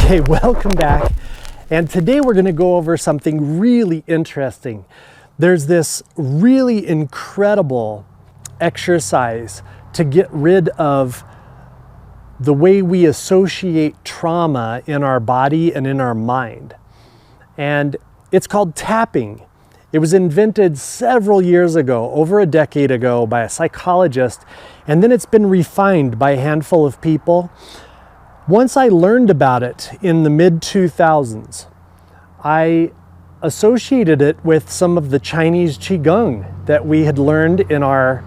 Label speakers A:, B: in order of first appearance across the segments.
A: Okay, welcome back. And today we're going to go over something really interesting. There's this really incredible exercise to get rid of the way we associate trauma in our body and in our mind. And it's called tapping. It was invented several years ago, over a decade ago, by a psychologist, and then it's been refined by a handful of people. Once I learned about it in the mid-2000s, I associated it with some of the Chinese qigong that we had learned in our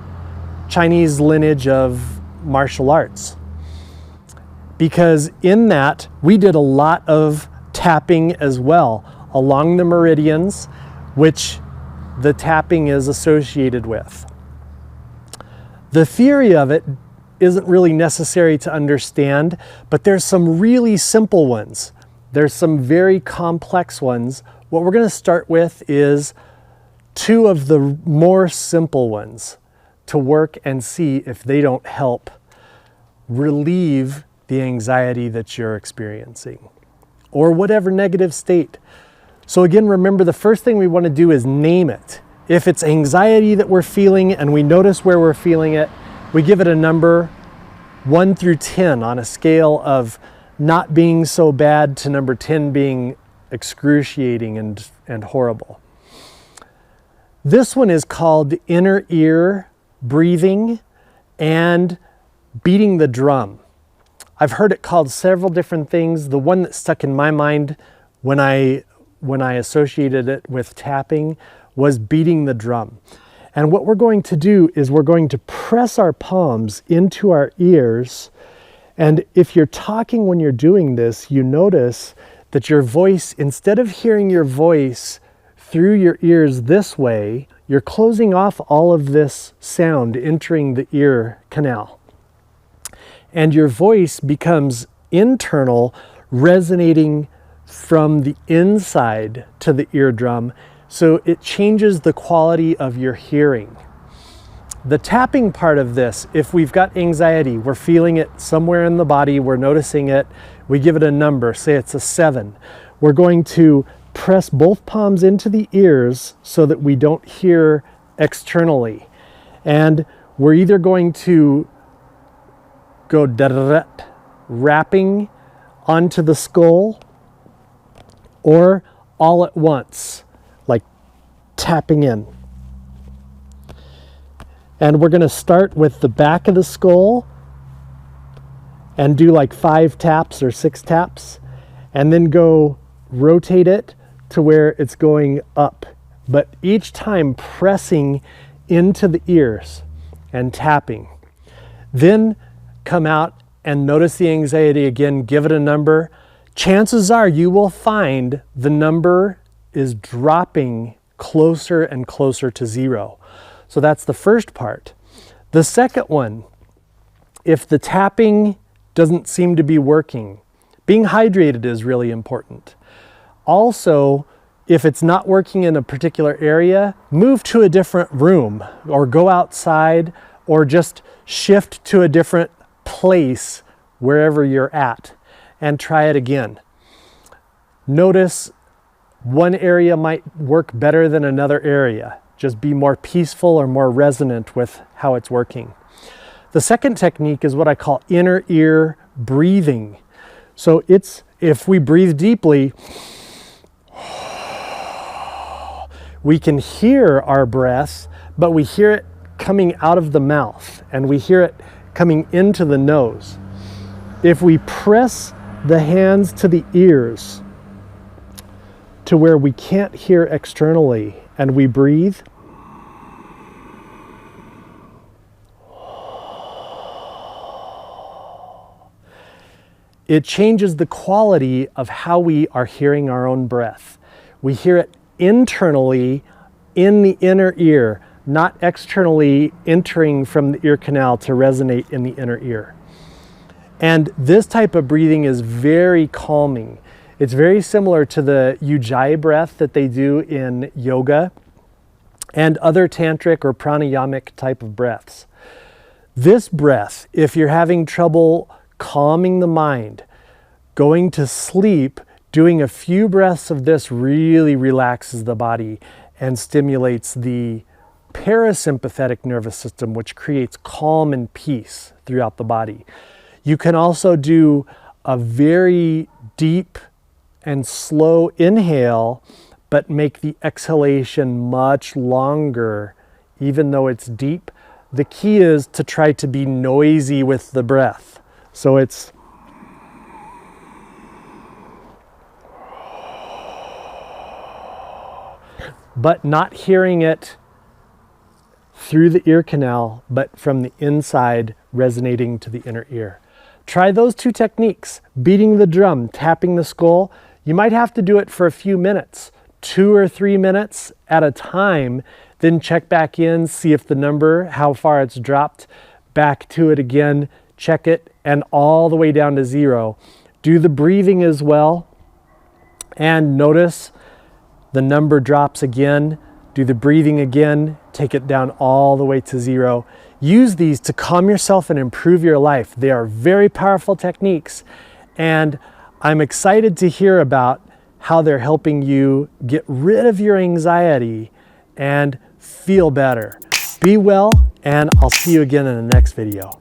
A: Chinese lineage of martial arts. Because in that, we did a lot of tapping as well along the meridians, which the tapping is associated with. The theory of it isn't really necessary to understand, but there's some really simple ones. There's some very complex ones. What we're going to start with is two of the more simple ones to work and see if they don't help relieve the anxiety that you're experiencing or whatever negative state. So again, remember, the first thing we want to do is name it. If it's anxiety that we're feeling and we notice where we're feeling it, we give it a number 1 through 10 on a scale of not being so bad to number 10 being excruciating and horrible. This one is called inner ear breathing and beating the drum. I've heard it called several different things. The one that stuck in my mind when I associated it with tapping was beating the drum. And what we're going to do is we're going to press our palms into our ears. And if you're talking when you're doing this, you notice that your voice, instead of hearing your voice through your ears this way, you're closing off all of this sound entering the ear canal. And your voice becomes internal, resonating from the inside to the eardrum. So it changes the quality of your hearing. The tapping part of this, if we've got anxiety, we're feeling it somewhere in the body, we're noticing it, we give it a number, say it's a 7. We're going to press both palms into the ears so that we don't hear externally. And we're either going to go rapping onto the skull or all at once, like tapping in. And we're going to start with the back of the skull and do like 5 taps or 6 taps, and then go rotate it to where it's going up. But each time pressing into the ears and tapping. Then come out and notice the anxiety again, give it a number. Chances are you will find the number is dropping closer and closer to 0. So that's the first part. The second one, if the tapping doesn't seem to be working, being hydrated is really important. Also, if it's not working in a particular area, move to a different room or go outside or just shift to a different place wherever you're at and try it again. Notice one area might work better than another area. Just be more peaceful or more resonant with how it's working. The second technique is what I call inner ear breathing. So it's, if we breathe deeply, we can hear our breath, but we hear it coming out of the mouth and we hear it coming into the nose. If we press the hands to the ears to where we can't hear externally and we breathe, it changes the quality of how we are hearing our own breath. We hear it internally in the inner ear, not externally entering from the ear canal to resonate in the inner ear. And this type of breathing is very calming. It's very similar to the ujjayi breath that they do in yoga and other tantric or pranayamic type of breaths. This breath, if you're having trouble calming the mind, going to sleep, doing a few breaths of this really relaxes the body and stimulates the parasympathetic nervous system, which creates calm and peace throughout the body. You can also do a very deep and slow inhale, but make the exhalation much longer, even though it's deep. The key is to try to be noisy with the breath. So it's but not hearing it through the ear canal, but from the inside resonating to the inner ear. Try those two techniques, beating the drum, tapping the skull. You might have to do it for a few minutes, 2 or 3 minutes at a time, then check back in, see if the number, how far it's dropped, back to it again, check it, and all the way down to 0. Do the breathing as well, and notice the number drops again. Do the breathing again, take it down all the way to 0. Use these to calm yourself and improve your life. They are very powerful techniques, and I'm excited to hear about how they're helping you get rid of your anxiety and feel better. Be well, and I'll see you again in the next video.